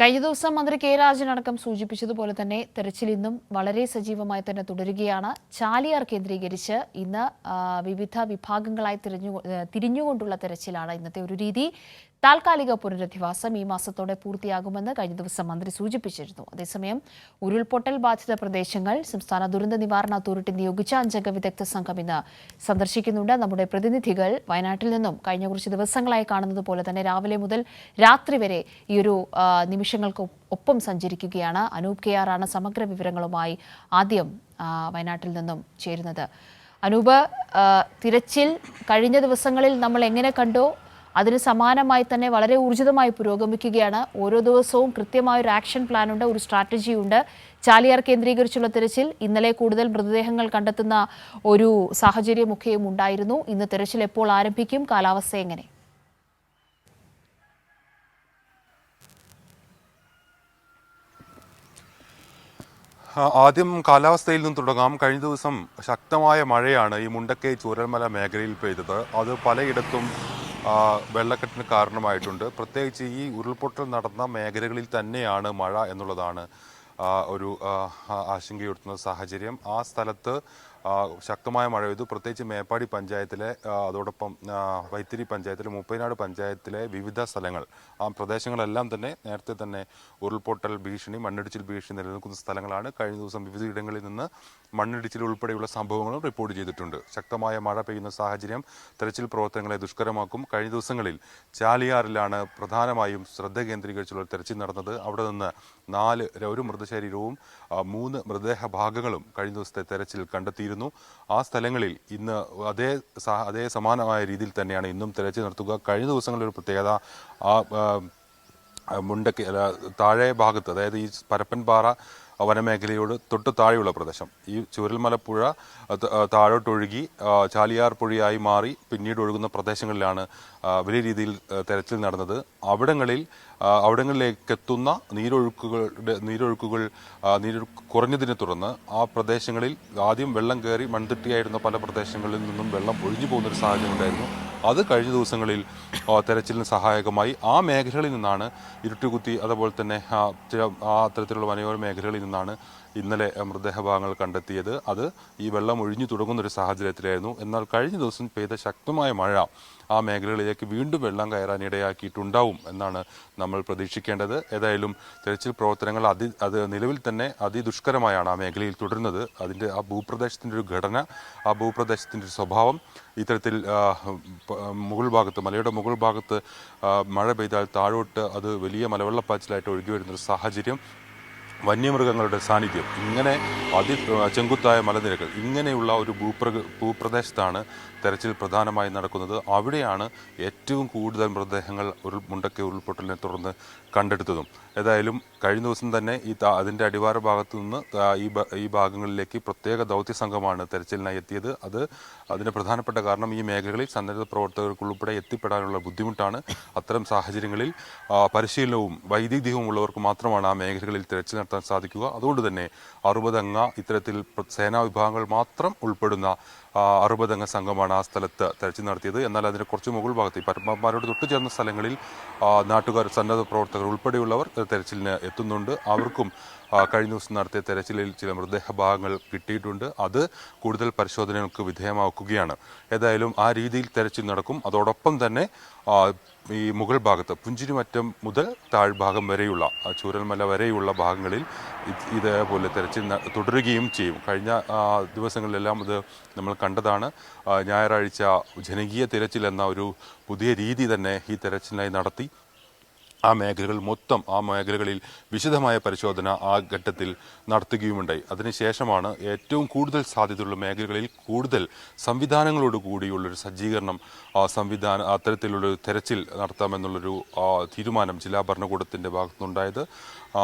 കഴിഞ്ഞ ദിവസം മന്ത്രി കെ രാജൻ അടക്കം സൂചിപ്പിച്ചതുപോലെ തന്നെ തെരച്ചിൽ ഇന്നും വളരെ സജീവമായി തന്നെ തുടരുകയാണ്. ചാലിയാർ കേന്ദ്രീകരിച്ച് ഇന്ന് വിവിധ വിഭാഗങ്ങളായി തിരിഞ്ഞുകൊണ്ടുള്ള തെരച്ചിലാണ് ഇന്നത്തെ ഒരു രീതി. താൽക്കാലിക പുനരധിവാസം ഈ മാസത്തോടെ പൂർത്തിയാകുമെന്ന് കഴിഞ്ഞ ദിവസം മന്ത്രി സൂചിപ്പിച്ചിരുന്നു. അതേസമയം ഉരുൾപൊട്ടൽ ബാധിത പ്രദേശങ്ങൾ സംസ്ഥാന ദുരന്ത നിവാരണ അതോറിറ്റി നിയോഗിച്ച 5 അംഗ വിദഗ്ധ സംഘം ഇന്ന് സന്ദർശിക്കുന്നുണ്ട്. നമ്മുടെ പ്രതിനിധികൾ വയനാട്ടിൽ നിന്നും കഴിഞ്ഞ കുറച്ച് ദിവസങ്ങളായി കാണുന്നത് പോലെ തന്നെ രാവിലെ മുതൽ രാത്രി വരെ ഈ ഒരു നിമിഷങ്ങൾക്ക് ഒപ്പം സഞ്ചരിക്കുകയാണ്. അനൂപ് കെ ആറാണ് സമഗ്ര വിവരങ്ങളുമായി ആദ്യം വയനാട്ടിൽ നിന്നും ചേരുന്നത്. അനൂപ്, തിരച്ചിൽ കഴിഞ്ഞ ദിവസങ്ങളിൽ നമ്മൾ എങ്ങനെ കണ്ടോ അതിന് സമാനമായി തന്നെ വളരെ ഊർജിതമായി പുരോഗമിക്കുകയാണ്. ഓരോ ദിവസവും കൃത്യമായ ഒരു ആക്ഷൻ പ്ലാനുണ്ട്, ഒരു സ്ട്രാറ്റജിയുണ്ട്. ചാലിയാർ കേന്ദ്രീകരിച്ചുള്ള തിരച്ചിൽ ഇന്നലെ കൂടുതൽ മൃതദേഹങ്ങൾ കണ്ടെത്തുന്ന ഒരു സാഹചര്യമൊക്കെയും ഉണ്ടായിരുന്നു. ഇന്ന് തിരച്ചിൽ എപ്പോൾ ആരംഭിക്കും? കാലാവസ്ഥ എങ്ങനെ? ആദ്യം കാലാവസ്ഥയിൽ നിന്നും തുടങ്ങാം. കഴിഞ്ഞ ദിവസം ശക്തമായ മഴയാണ് ഈ മുണ്ടക്കൈ ചൂരൽമല മേഖലയിൽ പെയ്തത്. അത് പലയിടത്തും വെള്ളക്കെട്ടിന് കാരണമായിട്ടുണ്ട്. പ്രത്യേകിച്ച് ഈ ഉരുൾപൊട്ടൽ നടന്ന മേഖലകളിൽ തന്നെയാണ് മഴ എന്നുള്ളതാണ് ഒരു ആശങ്കയുയർത്തുന്ന സാഹചര്യം. ആ സ്ഥലത്ത് ശക്തമായ മഴ പെയ്തു. പ്രത്യേകിച്ച് മേപ്പാടി പഞ്ചായത്തിലെ, അതോടൊപ്പം വൈത്തിരി പഞ്ചായത്തിലെ, മുപ്പൈനാട് പഞ്ചായത്തിലെ വിവിധ സ്ഥലങ്ങൾ, ആ പ്രദേശങ്ങളെല്ലാം തന്നെ നേരത്തെ തന്നെ ഉരുൾപൊട്ടൽ ഭീഷണി, മണ്ണിടിച്ചിൽ ഭീഷണി നിലനിൽക്കുന്ന സ്ഥലങ്ങളാണ്. കഴിഞ്ഞ ദിവസം വിവിധ ഇടങ്ങളിൽ നിന്ന് മണ്ണിടിച്ചിൽ ഉൾപ്പെടെയുള്ള സംഭവങ്ങളും റിപ്പോർട്ട് ചെയ്തിട്ടുണ്ട്. ശക്തമായ മഴ പെയ്യുന്ന സാഹചര്യം തെരച്ചിൽ പ്രവർത്തനങ്ങളെ ദുഷ്കരമാക്കും. കഴിഞ്ഞ ദിവസങ്ങളിൽ ചാലിയാറിലാണ് പ്രധാനമായും ശ്രദ്ധ കേന്ദ്രീകരിച്ചുള്ള തെരച്ചിൽ നടന്നത്. അവിടെ നിന്ന് ഒരു മൃതശരീരവും 3 മൃതദേഹ ഭാഗങ്ങളും കഴിഞ്ഞ ദിവസത്തെ തെരച്ചിൽ കണ്ടെത്തിയിരുന്നു. ആ സ്ഥലങ്ങളിൽ ഇന്ന് അതേ സമാനമായ രീതിയിൽ തന്നെയാണ് ഇന്നും തെരച്ചിൽ നടത്തുക. കഴിഞ്ഞ ദിവസങ്ങളിൽ ഒരു പ്രത്യേകത, മുണ്ടക്കൈ താഴെ ഭാഗത്ത്, അതായത് ഈ പരപ്പൻപാറ വനമേഖലയോട് തൊട്ട് താഴെയുള്ള പ്രദേശം, ഈ ചൂരൽമലപ്പുഴ താഴോട്ടൊഴുകി ചാലിയാർ പുഴയായി മാറി പിന്നീട് ഒഴുകുന്ന പ്രദേശങ്ങളിലാണ് വലിയ രീതിയിൽ തെരച്ചിൽ നടന്നത്. അവിടങ്ങളിലേക്ക് എത്തുന്ന നീരൊഴുക്കുകൾ കുറഞ്ഞതിനെ തുടർന്ന് ആ പ്രദേശങ്ങളിൽ ആദ്യം വെള്ളം കയറി മൺതിട്ടിയായിരുന്ന പല പ്രദേശങ്ങളിൽ നിന്നും വെള്ളം ഒഴിഞ്ഞു പോകുന്നൊരു സാഹചര്യം ഉണ്ടായിരുന്നു. അത് കഴിഞ്ഞ ദിവസങ്ങളിൽ തെരച്ചിലിന് സഹായകമായി. ആ മേഖലകളിൽ നിന്നാണ് ഇരുട്ടുകുത്തി, അതുപോലെ തന്നെ ആ അത്തരത്തിലുള്ള വനയോര മേഖലകളിൽ നിന്നാണ് ഇന്നലെ മൃതദേഹഭാഗങ്ങൾ കണ്ടെത്തിയത്. അത് ഈ വെള്ളം ഒഴിഞ്ഞു തുടങ്ങുന്നൊരു സാഹചര്യത്തിലായിരുന്നു. എന്നാൽ കഴിഞ്ഞ ദിവസം പെയ്ത ശക്തമായ മഴ ആ മേഖലകളിലേക്ക് വീണ്ടും വെള്ളം കയറാൻ ഇടയാക്കിയിട്ടുണ്ടാവും എന്നാണ് നമ്മൾ പ്രതീക്ഷിക്കേണ്ടത്. ഏതായാലും തെരച്ചിൽ പ്രവർത്തനങ്ങൾ അത് നിലവിൽ തന്നെ അതിദുഷ്കരമായാണ് ആ മേഖലയിൽ തുടരുന്നത്. അതിൻ്റെ ആ ഭൂപ്രദേശത്തിൻ്റെ ഒരു ഘടന, ആ ഭൂപ്രദേശത്തിൻ്റെ ഒരു സ്വഭാവം, ഇത്തരത്തിൽ മുകൾ ഭാഗത്ത്, മലയുടെ മുകൾ ഭാഗത്ത് മഴ പെയ്താൽ താഴോട്ട് അത് വലിയ മലവെള്ളപ്പാച്ചിലായിട്ട് ഒഴുകി വരുന്നൊരു സാഹചര്യം, വന്യമൃഗങ്ങളുടെ സാന്നിധ്യം, ഇങ്ങനെ ചെങ്കുത്തായ മലനിരകൾ, ഇങ്ങനെയുള്ള ഒരു ഭൂപ്രദേശത്താണ് തെരച്ചിൽ പ്രധാനമായി നടക്കുന്നത്. അവിടെയാണ് ഏറ്റവും കൂടുതൽ മൃതദേഹങ്ങൾ മുണ്ടക്കൈ ഉരുൾപൊട്ടലിനെ തുടർന്ന് കണ്ടെടുത്തതും. ഏതായാലും കഴിഞ്ഞ ദിവസം തന്നെ അതിൻ്റെ അടിവാര ഭാഗത്തു നിന്ന് ഈ ഭാഗങ്ങളിലേക്ക് പ്രത്യേക ദൗത്യ സംഘമാണ് തെരച്ചിലിനായി എത്തിയത്. അതിന് പ്രധാനപ്പെട്ട കാരണം ഈ മേഖലകളിൽ സന്നദ്ധ പ്രവർത്തകർക്കുൾപ്പെടെ എത്തിപ്പെടാനുള്ള ബുദ്ധിമുട്ടാണ്. അത്തരം സാഹചര്യങ്ങളിൽ പരിശീലനവും വൈദഗ്ധ്യവും ഉള്ളവർക്ക് മാത്രമാണ് ആ മേഖലകളിൽ തെരച്ചിൽ നടത്താൻ സാധിക്കുക. അതുകൊണ്ട് തന്നെ 60 അംഗ ഇത്തരത്തിൽ സേനാ വിഭാഗങ്ങൾ മാത്രം ഉൾപ്പെടുന്ന 60 അംഗ സംഘമാണ് ആ സ്ഥലത്ത് തെരച്ചിൽ നടത്തിയത്. എന്നാൽ അതിന് കുറച്ച് മുകൾ ഭാഗത്ത്, ഈ പരപ്പന്മാരോട് തൊട്ടു ചേർന്ന സ്ഥലങ്ങളിൽ നാട്ടുകാർ, സന്നദ്ധ പ്രവർത്തകർ ഉൾപ്പെടെയുള്ളവർ തെരച്ചിലിന് എത്തുന്നുണ്ട്. അവർക്കും കഴിഞ്ഞ ദിവസം നടത്തിയ തെരച്ചിലിൽ ചില മൃതദേഹ ഭാഗങ്ങൾ കിട്ടിയിട്ടുണ്ട്. അത് കൂടുതൽ പരിശോധനകൾക്ക് വിധേയമാക്കുകയാണ്. ഏതായാലും ആ രീതിയിൽ തെരച്ചിൽ നടക്കും. അതോടൊപ്പം തന്നെ ഈ മുകൾ ഭാഗത്ത് പുഞ്ചിരിമറ്റം മുതൽ താഴ്ഭാഗം വരെയുള്ള, ചൂരൽമല വരെയുള്ള ഭാഗങ്ങളിൽ ഇതേപോലെ തെരച്ചിൽ തുടരുകയും ചെയ്യും. കഴിഞ്ഞ ദിവസങ്ങളിലെല്ലാം അത് നമ്മൾ കണ്ടതാണ്. ഞായറാഴ്ച ജനകീയ തിരച്ചിൽ എന്ന ഒരു പുതിയ രീതി തന്നെ ഈ തെരച്ചിലിനായി നടത്തി. ആ മേഖലകളിൽ വിശദമായ പരിശോധന ആ ഘട്ടത്തിൽ നടത്തുകയുമുണ്ടായി. അതിനുശേഷമാണ് ഏറ്റവും കൂടുതൽ സാധ്യതയുള്ള മേഖലകളിൽ കൂടുതൽ സംവിധാനങ്ങളോട് കൂടിയുള്ളൊരു സജ്ജീകരണം, അത്തരത്തിലുള്ളൊരു തെരച്ചിൽ നടത്താമെന്നുള്ളൊരു തീരുമാനം ജില്ലാ ഭരണകൂടത്തിൻ്റെ ഭാഗത്തുനിന്നുണ്ടായത്.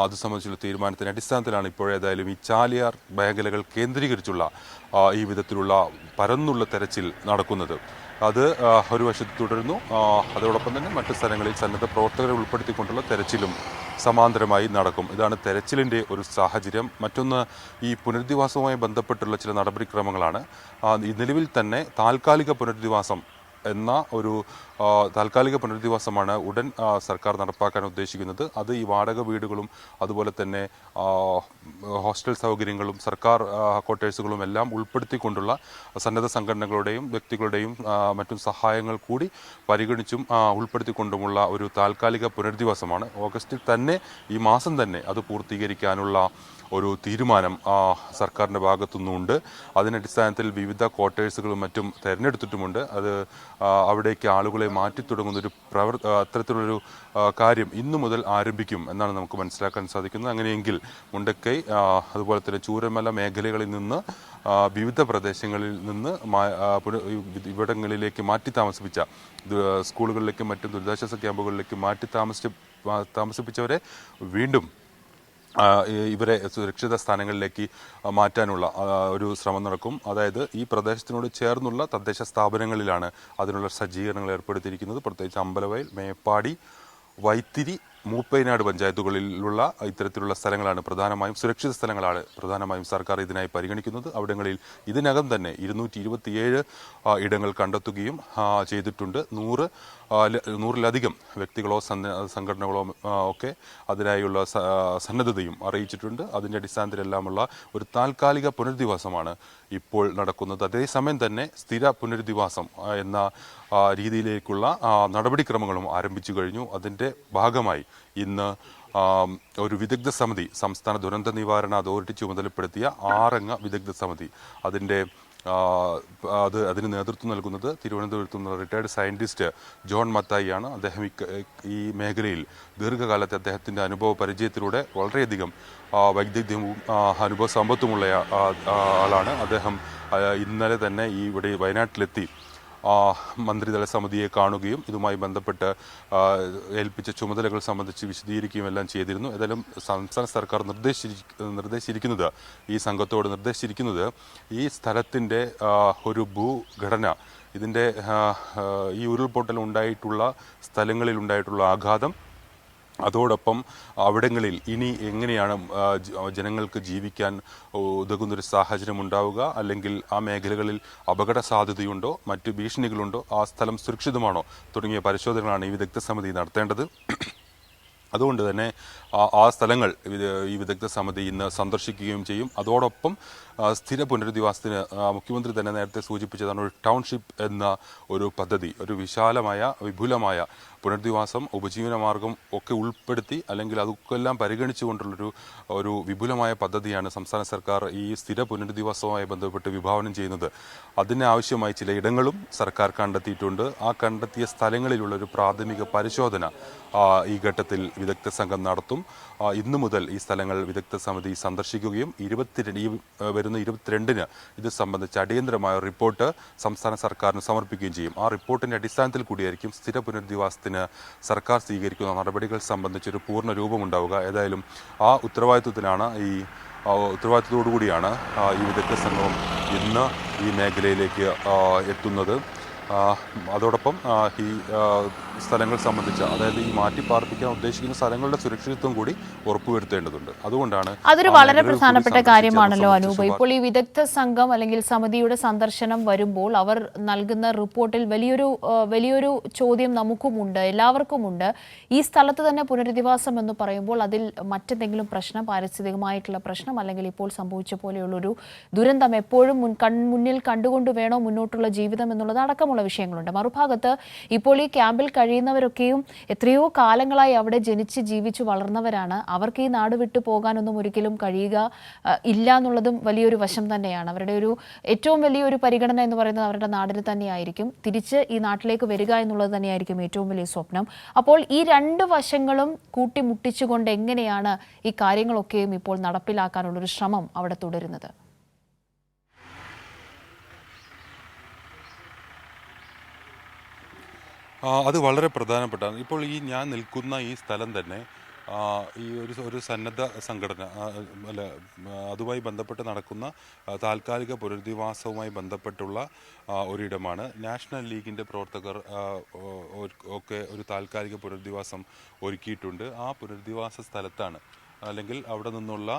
അത് സംബന്ധിച്ചുള്ള തീരുമാനത്തിൻ്റെ അടിസ്ഥാനത്തിലാണ് ഇപ്പോഴേതായാലും ഈ ചാലിയാർ മേഖലകൾ കേന്ദ്രീകരിച്ചുള്ള ഈ വിധത്തിലുള്ള പരന്നുള്ള തെരച്ചിൽ നടക്കുന്നത്. അത് ഒരു വശത്ത് തുടരുന്നു. അതോടൊപ്പം തന്നെ മറ്റു സ്ഥലങ്ങളിൽ സന്നദ്ധ പ്രവർത്തകരെ ഉൾപ്പെടുത്തിക്കൊണ്ടുള്ള തെരച്ചിലും സമാന്തരമായി നടക്കും. ഇതാണ് തെരച്ചിലിൻ്റെ ഒരു സാഹചര്യം. മറ്റൊന്ന്, ഈ പുനരധിവാസവുമായി ബന്ധപ്പെട്ടുള്ള ചില നടപടിക്രമങ്ങളാണ്. നിലവിൽ തന്നെ താൽക്കാലിക പുനരധിവാസം എന്ന ഒരു താൽക്കാലിക പുനരധിവാസമാണ് ഉടൻ സർക്കാർ നടപ്പാക്കാൻ ഉദ്ദേശിക്കുന്നത്. അത് ഈ വാടക വീടുകളും അതുപോലെ തന്നെ ഹോസ്റ്റൽ സൗകര്യങ്ങളും സർക്കാർ ക്വാർട്ടേഴ്സുകളും എല്ലാം ഉൾപ്പെടുത്തിക്കൊണ്ടുള്ള സന്നദ്ധ സംഘടനകളുടെയും വ്യക്തികളുടെയും മറ്റും സഹായങ്ങൾ കൂടി പരിഗണിച്ചും ഉൾപ്പെടുത്തിക്കൊണ്ടുമുള്ള ഒരു താൽക്കാലിക പുനരധിവാസമാണ്. ഓഗസ്റ്റിൽ തന്നെ ഈ മാസം തന്നെ അത് പൂർത്തീകരിക്കാനുള്ള ഒരു തീരുമാനം സർക്കാരിൻ്റെ ഭാഗത്തുനിന്നുണ്ട്. അതിനടിസ്ഥാനത്തിൽ വിവിധ ക്വാർട്ടേഴ്സുകളും മറ്റും തിരഞ്ഞെടുത്തിട്ടുമുണ്ട്. അത് അവിടേക്ക് ആളുകളെ മാറ്റി തുടങ്ങുന്നൊരു അത്തരത്തിലുള്ളൊരു കാര്യം ഇന്നു മുതൽ ആരംഭിക്കും എന്നാണ് നമുക്ക് മനസ്സിലാക്കാൻ സാധിക്കുന്നത്. അങ്ങനെയെങ്കിൽ മുണ്ടക്കൈ അതുപോലെ തന്നെ ചൂരമല മേഖലകളിൽ നിന്ന് വിവിധ പ്രദേശങ്ങളിൽ നിന്ന് ഇവിടങ്ങളിലേക്ക് മാറ്റി താമസിപ്പിച്ച സ്കൂളുകളിലേക്കും മറ്റും ദുരിതാശ്വാസ ക്യാമ്പുകളിലേക്ക് മാറ്റി താമസിപ്പിച്ചവരെ വീണ്ടും ഇവരെ സുരക്ഷിത സ്ഥാനങ്ങളിലേക്ക് മാറ്റാനുള്ള ഒരു ശ്രമം നടക്കും. അതായത് ഈ പ്രദേശത്തിനോട് ചേർന്നുള്ള തദ്ദേശ സ്ഥാപനങ്ങളിലാണ് അതിനുള്ള സജ്ജീകരണങ്ങൾ ഏർപ്പെടുത്തിയിരിക്കുന്നത്. പ്രത്യേകിച്ച് അമ്പലവയൽ, മേപ്പാടി, വൈത്തിരി, മൂപ്പൈനാട് പഞ്ചായത്തുകളിലുള്ള ഇത്തരത്തിലുള്ള സ്ഥലങ്ങളാണ് പ്രധാനമായും സുരക്ഷിത സ്ഥലങ്ങളാണ് പ്രധാനമായും സർക്കാർ ഇതിനായി പരിഗണിക്കുന്നത്. അവിടങ്ങളിൽ ഇതിനകം തന്നെ 227 ഇടങ്ങൾ കണ്ടെത്തുകയും ചെയ്തിട്ടുണ്ട്. 100-ലധികം വ്യക്തികളോ സംഘടനകളോ ഒക്കെ അതിനായുള്ള സന്നദ്ധതയും അറിയിച്ചിട്ടുണ്ട്. അതിൻ്റെ അടിസ്ഥാനത്തിലെല്ലാമുള്ള ഒരു താൽക്കാലിക പുനരധിവാസമാണ് ഇപ്പോൾ നടക്കുന്നത്. അതേസമയം തന്നെ സ്ഥിര പുനരധിവാസം എന്ന രീതിയിലേക്കുള്ള നടപടിക്രമങ്ങളും ആരംഭിച്ചു കഴിഞ്ഞു. അതിൻ്റെ ഭാഗമായി ഇന്ന് ഒരു വിദഗ്ധ സമിതി, സംസ്ഥാന ദുരന്ത നിവാരണ അതോറിറ്റി ചുമതലപ്പെടുത്തിയ 6 അംഗ വിദഗ്ധ സമിതി, അതിന് നേതൃത്വം നൽകുന്നത് തിരുവനന്തപുരത്ത് നിന്ന് റിട്ടയർഡ് സയന്റിസ്റ്റ് ജോൺ മത്തായിയാണ്. അദ്ദേഹം ഈ മേഖലയിൽ ദീർഘകാലത്തെ അദ്ദേഹത്തിൻ്റെ അനുഭവ പരിചയത്തിലൂടെ വളരെയധികം വൈദഗ്ധ്യവും അനുഭവ സമ്പത്തുമുള്ള ആളാണ്. അദ്ദേഹം ഇന്നലെ തന്നെ ഇവിടെ വയനാട്ടിലെത്തി മന്ത്രിതല സമിതിയെ കാണുകയും ഇതുമായി ബന്ധപ്പെട്ട് ഏൽപ്പിച്ച ചുമതലകൾ സംബന്ധിച്ച് വിശദീകരിക്കുകയും എല്ലാം ചെയ്തിരുന്നു. ഏതായാലും സംസ്ഥാന സർക്കാർ നിർദ്ദേശിച്ചിരിക്കുന്നത് ഈ സംഘത്തോട് നിർദ്ദേശിച്ചിരിക്കുന്നത് ഈ സ്ഥലത്തിൻ്റെ ഒരു ഭൂഘടന, ഇതിൻ്റെ ഈ ഉരുൾപൊട്ടൽ ഉണ്ടായിട്ടുള്ള സ്ഥലങ്ങളിൽ ഉണ്ടായിട്ടുള്ള ആഘാതം, അതോടൊപ്പം അവിടങ്ങളിൽ ഇനി എങ്ങനെയാണ് ജനങ്ങൾക്ക് ജീവിക്കാൻ ഉതകുന്നൊരു സാഹചര്യം ഉണ്ടാവുക, അല്ലെങ്കിൽ ആ മേഖലകളിൽ അപകട സാധ്യതയുണ്ടോ, മറ്റ് ഭീഷണികളുണ്ടോ, ആ സ്ഥലം സുരക്ഷിതമാണോ തുടങ്ങിയ പരിശോധനകളാണ് ഈ വിദഗ്ധ സമിതി നടത്തേണ്ടത്. അതുകൊണ്ട് തന്നെ ആ സ്ഥലങ്ങൾ ഈ വിദഗ്ധ സമിതി ഇന്ന് സന്ദർശിക്കുകയും ചെയ്യും. അതോടൊപ്പം സ്ഥിര പുനരധിവാസത്തിന് മുഖ്യമന്ത്രി തന്നെ നേരത്തെ സൂചിപ്പിച്ചതാണ് ഒരു ടൗൺഷിപ്പ് എന്ന ഒരു പദ്ധതി, ഒരു വിശാലമായ വിപുലമായ പുനരധിവാസം, ഉപജീവനമാർഗം ഒക്കെ ഉൾപ്പെടുത്തി അല്ലെങ്കിൽ അതൊക്കെല്ലാം പരിഗണിച്ചുകൊണ്ടുള്ളൊരു വിപുലമായ പദ്ധതിയാണ് സംസ്ഥാന സർക്കാർ ഈ സ്ഥിര പുനരധിവാസവുമായി ബന്ധപ്പെട്ട് വിഭാവനം ചെയ്യുന്നത്. അതിനാവശ്യമായി ചില ഇടങ്ങളും സർക്കാർ കണ്ടെത്തിയിട്ടുണ്ട്. ആ കണ്ടെത്തിയ സ്ഥലങ്ങളിലുള്ളൊരു പ്രാഥമിക പരിശോധന ഈ ഘട്ടത്തിൽ വിദഗ്ധ സംഘം നടത്തും. ഇന്നു മുതൽ ഈ സ്ഥലങ്ങൾ വിദഗ്ധ സമിതി സന്ദർശിക്കുകയും വരുന്ന 22-ന് ഇത് സംബന്ധിച്ച അടിയന്തരമായ റിപ്പോർട്ട് സംസ്ഥാന സർക്കാരിന് സമർപ്പിക്കുകയും ചെയ്യും. ആ റിപ്പോർട്ടിന്റെ അടിസ്ഥാനത്തിൽ കൂടിയായിരിക്കും സ്ഥിര പുനരധിവാസത്തിന് സർക്കാർ സ്വീകരിക്കുന്ന നടപടികൾ സംബന്ധിച്ചൊരു പൂർണ്ണ രൂപമുണ്ടാവുക. ഏതായാലും ആ ഉത്തരവാദിത്തത്തോടു കൂടിയാണ് ഈ വിദഗ്ധ സംഘം ഇന്ന് ഈ മേഖലയിലേക്ക് എത്തുന്നത്. അതോടൊപ്പം ഈ സ്ഥലങ്ങൾ സംബന്ധിച്ച, അതായത് ഈ മാറ്റി പാർപ്പിക്കാൻ ഉദ്ദേശിക്കുന്ന സ്ഥലങ്ങളുടെ സുരക്ഷിതത്വം കൂടി ഉറപ്പുവരുത്തേണ്ടതുണ്ട്. അതുകൊണ്ടാണ് അതൊരു വളരെ പ്രധാനപ്പെട്ട കാര്യമാണല്ലോ അനൂപ്. ഇപ്പോൾ ഈ വിദഗ്ധ സംഘം അല്ലെങ്കിൽ സമിതിയുടെ സന്ദർശനം വരുമ്പോൾ അവർ നൽകുന്ന റിപ്പോർട്ടിൽ വലിയൊരു ചോദ്യം നമുക്കുമുണ്ട്, എല്ലാവർക്കുമുണ്ട്. ഈ സ്ഥലത്ത് തന്നെ പുനരധിവാസം എന്ന് പറയുമ്പോൾ അതിൽ മറ്റെന്തെങ്കിലും പ്രശ്നം, പാരിസ്ഥിതികമായിട്ടുള്ള പ്രശ്നം, അല്ലെങ്കിൽ ഇപ്പോൾ സംഭവിച്ച പോലെയുള്ളൊരു ദുരന്തം എപ്പോഴും മുന്നിൽ കണ്ടുകൊണ്ട് വേണോ മുന്നോട്ടുള്ള ജീവിതം എന്നുള്ളത് അടക്കമുള്ള വിഷയങ്ങളുണ്ട്. മറുഭാഗത്ത് ഇപ്പോൾ ഈ ക്യാമ്പിൽ കഴിയുന്നവരൊക്കെയും എത്രയോ കാലങ്ങളായി അവിടെ ജനിച്ച് ജീവിച്ചു വളർന്നവരാണ്. അവർക്ക് ഈ നാട് വിട്ടു പോകാനൊന്നും ഒരിക്കലും കഴിയുക ഇല്ല എന്നുള്ളതും വലിയൊരു വശം തന്നെയാണ്. അവരുടെ ഏറ്റവും വലിയൊരു പരിഗണന എന്ന് പറയുന്നത് അവരുടെ നാടിന് തന്നെയായിരിക്കും. തിരിച്ച് ഈ നാട്ടിലേക്ക് വരിക എന്നുള്ളത് തന്നെയായിരിക്കും ഏറ്റവും വലിയ സ്വപ്നം. അപ്പോൾ ഈ രണ്ട് വശങ്ങളും കൂട്ടിമുട്ടിച്ചുകൊണ്ട് എങ്ങനെയാണ് ഈ കാര്യങ്ങളൊക്കെയും ഇപ്പോൾ നടപ്പിലാക്കാനുള്ളൊരു ശ്രമം അവിടെ തുടരുന്നത്? അത് വളരെ പ്രധാനപ്പെട്ടാണ്. ഇപ്പോൾ ഞാൻ നിൽക്കുന്ന ഈ സ്ഥലം തന്നെ ഈ ഒരു സന്നദ്ധ സംഘടന അതുമായി ബന്ധപ്പെട്ട് നടക്കുന്ന താൽക്കാലിക പുനരധിവാസവുമായി ബന്ധപ്പെട്ടുള്ള ഒരിടമാണ്. നാഷണൽ ലീഗിൻ്റെ പ്രവർത്തകർ ഒക്കെ ഒരു താൽക്കാലിക പുനരധിവാസം ഒരുക്കിയിട്ടുണ്ട്. ആ പുനരധിവാസ സ്ഥലത്താണ് അല്ലെങ്കിൽ അവിടെ നിന്നുള്ള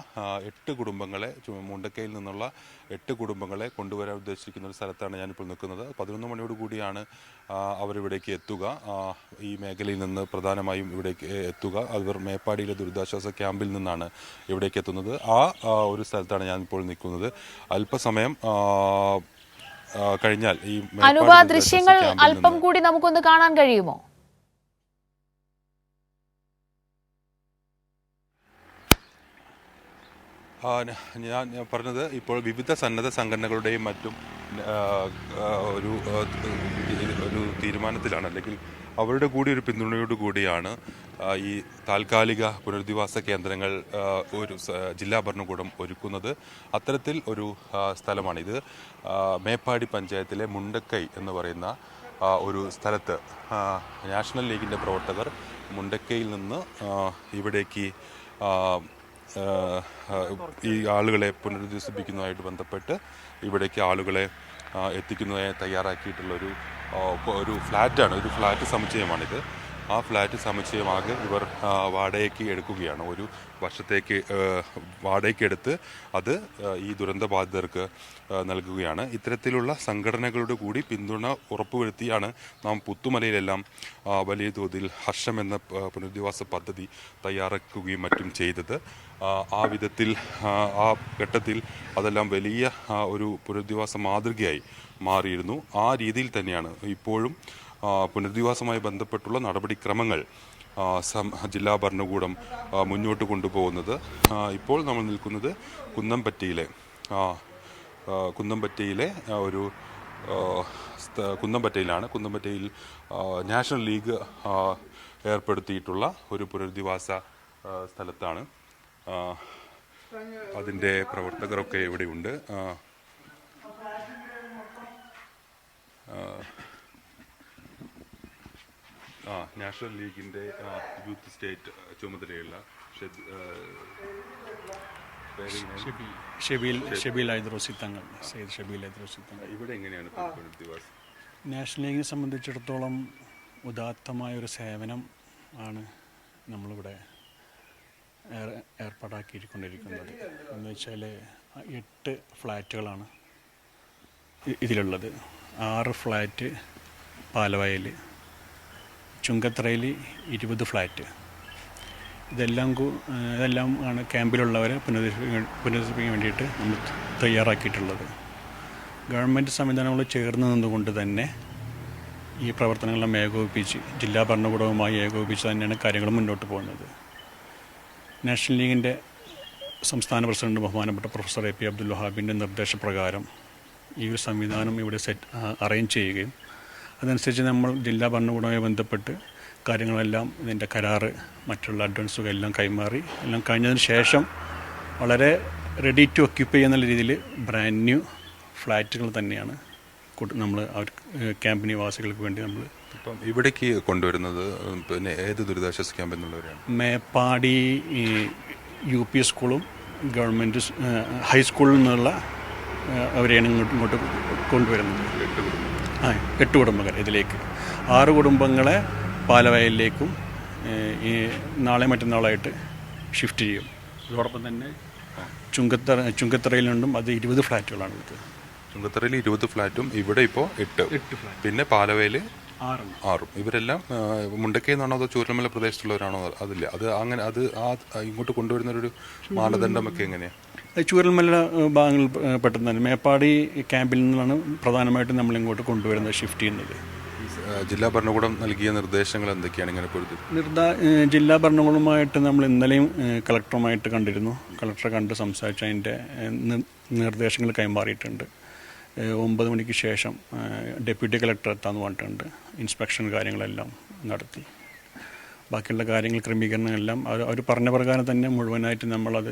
8 കുടുംബങ്ങളെ, മുണ്ടക്കയിൽ നിന്നുള്ള 8 കുടുംബങ്ങളെ കൊണ്ടുവരാൻ ഉദ്ദേശിക്കുന്ന ഒരു സ്ഥലത്താണ് ഞാനിപ്പോൾ നിൽക്കുന്നത്. 11 മണിയോട് കൂടിയാണ് അവരിവിടേക്ക് എത്തുക. ഈ മേഖലയിൽ നിന്ന് പ്രധാനമായും ഇവിടേക്ക് എത്തുക. അവർ മേപ്പാടിയിലെ ദുരിതാശ്വാസ ക്യാമ്പിൽ നിന്നാണ് ഇവിടേക്ക് എത്തുന്നത്. ഒരു സ്ഥലത്താണ് ഞാനിപ്പോൾ നിൽക്കുന്നത്. അല്പസമയം കഴിഞ്ഞാൽ ഈ ദൃശ്യങ്ങൾ അല്പം കൂടി നമുക്കൊന്ന് കാണാൻ കഴിയുമോ? ഞാൻ പറഞ്ഞത്, ഇപ്പോൾ വിവിധ സന്നദ്ധ സംഘടനകളുടെയും മറ്റും ഒരു തീരുമാനത്തിലാണ്, അല്ലെങ്കിൽ അവരുടെ കൂടി ഒരു പിന്തുണയോട് കൂടിയാണ് ഈ താൽക്കാലിക പുനരധിവാസ കേന്ദ്രങ്ങൾ ഒരു ജില്ലാ ഭരണകൂടം ഒരുക്കുന്നത്. അത്തരത്തിൽ ഒരു സ്ഥലമാണിത്. മേപ്പാടി പഞ്ചായത്തിലെ മുണ്ടക്കൈ എന്ന് പറയുന്ന ഒരു സ്ഥലത്ത് നാഷണൽ ലീഗിൻ്റെ പ്രവർത്തകർ മുണ്ടക്കയിൽ നിന്ന് ഇവിടേക്ക് ഈ ആളുകളെ പുനരധിവസിപ്പിക്കുന്നതുമായിട്ട് ബന്ധപ്പെട്ട് ഇവിടേക്ക് ആളുകളെ എത്തിക്കുന്നതിന് തയ്യാറാക്കിയിട്ടുള്ള ഒരു ഫ്ലാറ്റാണ്, ഒരു ഫ്ലാറ്റ് സമുച്ചയമാണിത്. ആ ഫ്ലാറ്റ് സമുച്ചയമാകെ ഇവർ വാടകയ്ക്ക് എടുക്കുകയാണ്. ഒരു വർഷത്തേക്ക് വാടകയ്ക്ക് എടുത്ത് അത് ഈ ദുരന്തബാധിതർക്ക് നൽകുകയാണ്. ഇത്തരത്തിലുള്ള സംഘടനകളുടെ കൂടി പിന്തുണ ഉറപ്പുവരുത്തിയാണ് നാം പുത്തുമലയിലെല്ലാം വലിയ തോതിൽ ഹർഷം എന്ന പുനരധിവാസ പദ്ധതി തയ്യാറാക്കുകയും മറ്റും ചെയ്തത്. ആ വിധത്തിൽ ആ ഘട്ടത്തിൽ അതെല്ലാം വലിയ ഒരു പുനരധിവാസ മാതൃകയായി മാറിയിരുന്നു. ആ രീതിയിൽ തന്നെയാണ് ഇപ്പോഴും പുനരധിവാസവുമായി ബന്ധപ്പെട്ടുള്ള നടപടിക്രമങ്ങൾ ജില്ലാ ഭരണകൂടം മുന്നോട്ട് കൊണ്ടുപോകുന്നത്. ഇപ്പോൾ നമ്മൾ നിൽക്കുന്നത് കുന്നംപറ്റയിലെ ഒരു കുന്നംപറ്റയിലാണ്. കുന്നംപറ്റയിൽ നാഷണൽ ലീഗ് ഏർപ്പെടുത്തിയിട്ടുള്ള ഒരു പുനരധിവാസ സ്ഥലത്താണ്. അതിൻ്റെ പ്രവർത്തകരൊക്കെ ഇവിടെയുണ്ട്. നാഷണൽ ലീഗിൻ്റെ യൂത്ത് സ്റ്റേറ്റ് ചുമതലയുള്ള ഷബീൽ ഹൈദ്രോസി തങ്ങൾ. ഇവിടെ എങ്ങനെയാണ് നാഷണൽ ലീഗിനെ സംബന്ധിച്ചിടത്തോളം ഉദാത്തമായ ഒരു സേവനം ആണ് നമ്മളിവിടെ ഏർപ്പാടാക്കിക്കൊണ്ടിരിക്കുന്നത്. എന്ന് വെച്ചാൽ 8 ഫ്ലാറ്റുകളാണ് ഇതിലുള്ളത്. 6 ഫ്ലാറ്റ് പാലവയൽ, ചുങ്കത്തറയിൽ 20 ഫ്ലാറ്റ്. ഇതെല്ലാം ആണ് ക്യാമ്പിലുള്ളവരെ പുനരധിവസിപ്പിക്കാൻ വേണ്ടിയിട്ട് നമ്മൾ തയ്യാറാക്കിയിട്ടുള്ളത്. ഗവൺമെൻറ് സംവിധാനങ്ങൾ ചേർന്ന് നിന്നുകൊണ്ട് തന്നെ ഈ പ്രവർത്തനങ്ങളെല്ലാം ഏകോപിപ്പിച്ച് ജില്ലാ ഭരണകൂടവുമായി ഏകോപിപ്പിച്ച് തന്നെയാണ് കാര്യങ്ങൾ മുന്നോട്ട് പോകുന്നത്. നാഷണൽ ലീഗിൻ്റെ സംസ്ഥാന പ്രസിഡന്റ് ബഹുമാനപ്പെട്ട പ്രൊഫസർ എ പി അബ്ദുൽ വഹാബിൻ്റെ നിർദ്ദേശപ്രകാരം ഈ ഒരു സംവിധാനം ഇവിടെ അറേഞ്ച് ചെയ്യുകയും അതനുസരിച്ച് നമ്മൾ ജില്ലാ ഭരണകൂടവുമായി ബന്ധപ്പെട്ട് കാര്യങ്ങളെല്ലാം ഇതിൻ്റെ കരാറ് മറ്റുള്ള അഡ്വാൻസുകൾ എല്ലാം കൈമാറി എല്ലാം കഴിഞ്ഞതിന് ശേഷം വളരെ റെഡി ടു ഒക്യുപ്പൈ എന്നുള്ള രീതിയിൽ ബ്രാൻഡ് ന്യൂ ഫ്ലാറ്റുകൾ തന്നെയാണ് നമ്മൾ ക്യാമ്പ് നിവാസികൾക്ക് വേണ്ടി നമ്മൾ ഇപ്പം ഇവിടേക്ക് കൊണ്ടുവരുന്നത്. പിന്നെ ഏത് ദുരിതാശ്വാസ ക്യാമ്പ് എന്നുള്ളവരാണ്? മേപ്പാടി UP സ്കൂളും ഗവൺമെൻറ് ഹൈസ്കൂളിൽ നിന്നുള്ള അവരെയാണ് ഇങ്ങോട്ട് കൊണ്ടുവരുന്നത്. 8 കുടുംബങ്ങൾ ഇതിലേക്ക്. 6 കുടുംബങ്ങളെ പാലവയലിലേക്കും നാളെ മറ്റന്നാളായിട്ട് ഷിഫ്റ്റ് ചെയ്യും. അതോടൊപ്പം തന്നെ ചുങ്കത്തറയിലുണ്ടും അത് 20 ഫ്ലാറ്റുകളാണ് ഇത്. ചുങ്കത്തറയിൽ 20 ഫ്ലാറ്റും ഇവിടെ ഇപ്പോൾ 8 പിന്നെ പാലവയൽ 6. ഇവരെല്ലാം മുണ്ടക്കയിൽ നിന്നാണോ അതോ ചൂരൽമല പ്രദേശത്തുള്ളവരാണോ? അതില്ല, അത് അങ്ങനെ അത് ഇങ്ങോട്ട് കൊണ്ടുവരുന്നൊരു മാനദണ്ഡമൊക്കെ എങ്ങനെയാണ്? ചൂരൽമല ഭാഗങ്ങളിൽ പെട്ടെന്ന് തന്നെ മേപ്പാടി ക്യാമ്പിൽ നിന്നാണ് പ്രധാനമായിട്ടും നമ്മളിങ്ങോട്ട് കൊണ്ടുവരുന്നത്, ഷിഫ്റ്റ് ചെയ്യുന്നത്. ജില്ലാ ഭരണകൂടം നൽകിയ നിർദ്ദേശങ്ങൾ എന്തൊക്കെയാണ് ഇങ്ങനെ പൊരുത്തി? ജില്ലാ ഭരണകൂടവുമായിട്ട് നമ്മൾ ഇന്നലെയും കളക്ടറുമായിട്ട് കണ്ടിരുന്നു. കളക്ടറെ കണ്ട് സംസാരിച്ച് അതിൻ്റെ നിർദ്ദേശങ്ങൾ കൈമാറിയിട്ടുണ്ട്. 9 മണിക്ക് ശേഷം ഡെപ്യൂട്ടി കളക്ടർ എത്താമെന്ന് പറഞ്ഞിട്ടുണ്ട്. ഇൻസ്പെക്ഷൻ കാര്യങ്ങളെല്ലാം നടത്തി ബാക്കിയുള്ള കാര്യങ്ങൾ ക്രമീകരണങ്ങളെല്ലാം അവർ പറഞ്ഞ പ്രകാരം തന്നെ മുഴുവനായിട്ട് നമ്മളത്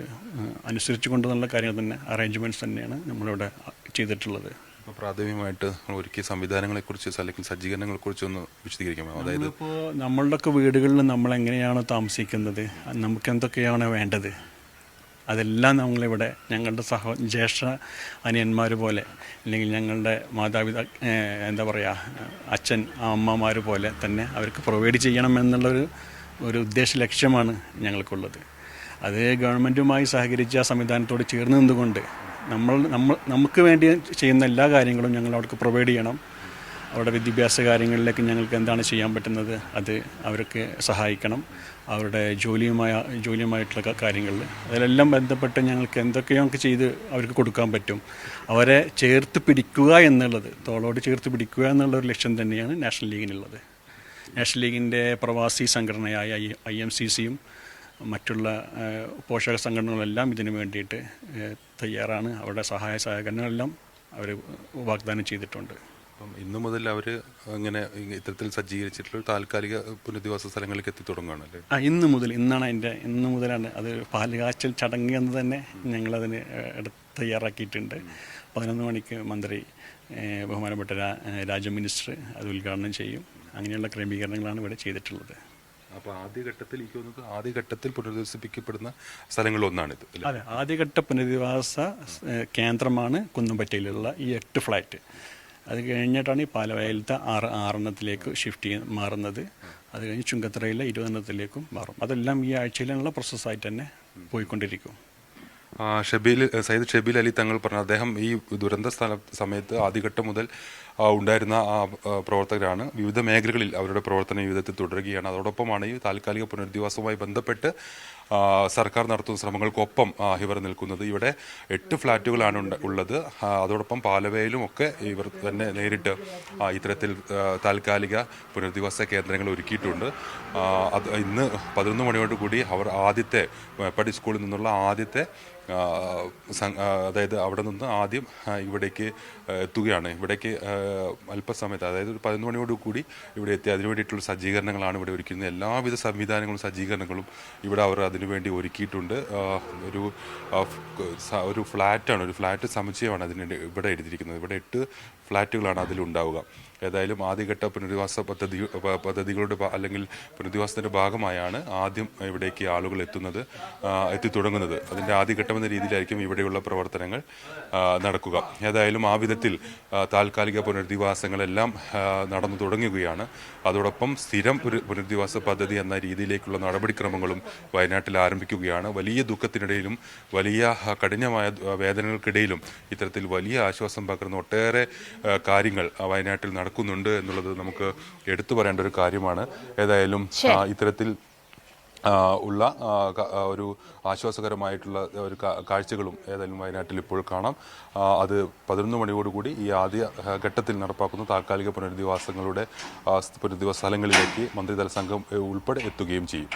അനുസരിച്ച് കൊണ്ടുള്ള കാര്യങ്ങൾ തന്നെ അറേഞ്ച്മെൻറ്റ്സ് തന്നെയാണ് നമ്മളിവിടെ ചെയ്തിട്ടുള്ളത്. ഇപ്പോൾ പ്രാഥമികമായിട്ട് ഒരുക്കിയ സംവിധാനങ്ങളെക്കുറിച്ച് അല്ലെങ്കിൽ സജ്ജീകരണങ്ങളെക്കുറിച്ച് ഒന്ന് വിശദീകരിക്കാമോ? അതായത് ഇപ്പോൾ നമ്മളുടെയൊക്കെ വീടുകളിൽ നമ്മളെങ്ങനെയാണ് താമസിക്കുന്നത്, നമുക്ക് എന്തൊക്കെയാണ് വേണ്ടത്, അതെല്ലാം നമ്മളിവിടെ ഞങ്ങളുടെ ജ്യേഷ്ഠ അനിയന്മാർ പോലെ അല്ലെങ്കിൽ ഞങ്ങളുടെ എന്താ പറയുക അച്ഛൻ അമ്മമാർ പോലെ തന്നെ അവർക്ക് പ്രൊവൈഡ് ചെയ്യണം എന്നുള്ളൊരു ഉദ്ദേശ ലക്ഷ്യമാണ് ഞങ്ങൾക്കുള്ളത്. അത് ഗവൺമെൻറ്റുമായി സഹകരിച്ച് ആ സംവിധാനത്തോട് ചേർന്ന് നിന്നുകൊണ്ട് നമുക്ക് വേണ്ടി ചെയ്യുന്ന എല്ലാ കാര്യങ്ങളും ഞങ്ങൾ അവർക്ക് പ്രൊവൈഡ് ചെയ്യണം. അവരുടെ വിദ്യാഭ്യാസ കാര്യങ്ങളിലേക്ക് ഞങ്ങൾക്ക് എന്താണ് ചെയ്യാൻ പറ്റുന്നത് അത് അവർക്ക് സഹായിക്കണം. അവരുടെ ജോലിയുമായിട്ടുള്ള കാര്യങ്ങളിൽ അതിലെല്ലാം ബന്ധപ്പെട്ട് ഞങ്ങൾക്ക് എന്തൊക്കെയോ നമുക്ക് ചെയ്ത് അവർക്ക് കൊടുക്കാൻ പറ്റും. അവരെ ചേർത്ത് പിടിക്കുക എന്നുള്ളത്, തോളോട് ചേർത്ത് പിടിക്കുക എന്നുള്ള ഒരു ലക്ഷ്യം തന്നെയാണ് നാഷണൽ ലീഗിനുള്ളത്. നാഷണൽ ലീഗിൻ്റെ പ്രവാസി സംഘടനയായ IMCCയും മറ്റുള്ള പോഷക സംഘടനകളെല്ലാം ഇതിനു വേണ്ടിയിട്ട് തയ്യാറാണ്. അവരുടെ സഹായ സഹകരണങ്ങളെല്ലാം അവർ വാഗ്ദാനം ചെയ്തിട്ടുണ്ട്. അപ്പം ഇന്നു മുതൽ അവർ അങ്ങനെ ഇത്തരത്തിൽ സജ്ജീകരിച്ചിട്ടുള്ള താൽക്കാലിക പുനരധിവാസ സ്ഥലങ്ങളിലേക്ക് എത്തി തുടങ്ങുകയാണല്ലേ? ഇന്ന് മുതലാണ് അത് പാലുകാച്ചൽ ചടങ്ങ് എന്ന് തന്നെ ഞങ്ങളതിന് തയ്യാറാക്കിയിട്ടുണ്ട്. 11 മണിക്ക് മന്ത്രി ബഹുമാനപ്പെട്ട രാജ്യ മിനിസ്റ്റർ അത് ഉദ്ഘാടനം ചെയ്യും. അങ്ങനെയുള്ള ക്രമീകരണങ്ങളാണ് ഇവിടെ ചെയ്തിട്ടുള്ളത്. അപ്പോൾ ആദ്യഘട്ടത്തിൽ പുനരധിവസിപ്പിക്കപ്പെടുന്ന സ്ഥലങ്ങളിലൊന്നാണിത്. അതെ, ആദ്യഘട്ട പുനരധിവാസ കേന്ദ്രമാണ് കുന്നംപറ്റയിലുള്ള ഈ 8 ഫ്ലാറ്റ്. അത് കഴിഞ്ഞിട്ടാണ് ഈ പാലവയലത്തെ 6 മാറുന്നത്. അത് കഴിഞ്ഞ് ചുങ്കത്തറയിലെ 20 മാറും. അതെല്ലാം ഈ ആഴ്ചയിലുള്ള പ്രോസസ്സായിട്ട് തന്നെ പോയിക്കൊണ്ടിരിക്കും. സയ്യിദ് ഷബീൽ അലി തങ്ങൾ പറഞ്ഞു, അദ്ദേഹം ഈ ദുരന്ത സമയത്ത് ആദ്യഘട്ടം മുതൽ ഉണ്ടായിരുന്ന പ്രവർത്തകരാണ്. വിവിധ മേഖലകളിൽ അവരുടെ പ്രവർത്തന ജീവിതത്തിൽ തുടരുകയാണ്. അതോടൊപ്പമാണ് ഈ താൽക്കാലിക പുനരധിവാസവുമായി ബന്ധപ്പെട്ട് സർക്കാർ നടത്തുന്ന ശ്രമങ്ങൾക്കൊപ്പം ഇവർ നിൽക്കുന്നത്. ഇവിടെ 8 ഫ്ലാറ്റുകളാണ് ഉള്ളത്. അതോടൊപ്പം പാലവയിലും ഒക്കെ ഇവർ തന്നെ നേരിട്ട് ഇത്തരത്തിൽ താൽക്കാലിക പുനരധിവാസ കേന്ദ്രങ്ങൾ ഒരുക്കിയിട്ടുണ്ട്. അത് ഇന്ന് 11 മണിയോടുകൂടി അവർ ആദ്യത്തെ മേപ്പാടി സ്കൂളിൽ നിന്നുള്ള ആദ്യത്തെ അതായത് അവിടെ നിന്ന് ആദ്യം ഇവിടേക്ക് എത്തുകയാണ്. ഇവിടേക്ക് അല്പസമയത്ത്, അതായത് ഒരു 11 മണിയോടുകൂടി ഇവിടെ എത്തി. അതിനു വേണ്ടിയിട്ടുള്ള സജ്ജീകരണങ്ങളാണ് ഇവിടെ ഒരുക്കുന്നത്. എല്ലാവിധ സംവിധാനങ്ങളും സജ്ജീകരണങ്ങളും ഇവിടെ അവർ അതിനുവേണ്ടി ഒരുക്കിയിട്ടുണ്ട്. ഒരു ഫ്ലാറ്റ് സമുച്ചയമാണ് ഇവിടെ എഴുതിയിരിക്കുന്നത്. ഇവിടെ 8 ഫ്ലാറ്റുകളാണ് അതിലുണ്ടാവുക. ഏതായാലും ആദ്യഘട്ട പുനരധിവാസ പദ്ധതികളുടെ അല്ലെങ്കിൽ പുനരധിവാസത്തിൻ്റെ ഭാഗമായാണ് ആദ്യം ഇവിടേക്ക് ആളുകൾ എത്തിത്തുടങ്ങുന്നത്. അതിൻ്റെ ആദ്യഘട്ടം എന്ന രീതിയിലായിരിക്കും ഇവിടെയുള്ള പ്രവർത്തനങ്ങൾ നടക്കുക. ഏതായാലും ആ വിധത്തിൽ താൽക്കാലിക പുനരധിവാസങ്ങളെല്ലാം നടന്നു തുടങ്ങുകയാണ്. അതോടൊപ്പം സ്ഥിരം പുനരധിവാസ പദ്ധതി എന്ന രീതിയിലേക്കുള്ള നടപടിക്രമങ്ങളും വയനാട്ടിൽ ആരംഭിക്കുകയാണ്. വലിയ ദുഃഖത്തിനിടയിലും വലിയ കഠിനമായ വേദനകൾക്കിടയിലും ഇത്തരത്തിൽ വലിയ ആശ്വാസം പകർന്ന ഒട്ടേറെ കാര്യങ്ങൾ വയനാട്ടിൽ നടക്കുന്നുണ്ട് എന്നുള്ളത് നമുക്ക് എടുത്തു പറയേണ്ട ഒരു കാര്യമാണ്. ഏതായാലും ഇത്തരത്തിൽ ഉള്ള ഒരു ആശ്വാസകരമായിട്ടുള്ള ഒരു കാഴ്ചകളും ഏതായാലും വയനാട്ടിൽ ഇപ്പോൾ കാണാം. അത് 11 മണിയോടുകൂടി ഈ ആദ്യ ഘട്ടത്തിൽ നടപ്പാക്കുന്ന താൽക്കാലിക പുനരധിവാസ സ്ഥലങ്ങളിലേക്ക് മന്ത്രിതല സംഘം ഉൾപ്പെടെ എത്തുകയും ചെയ്യും.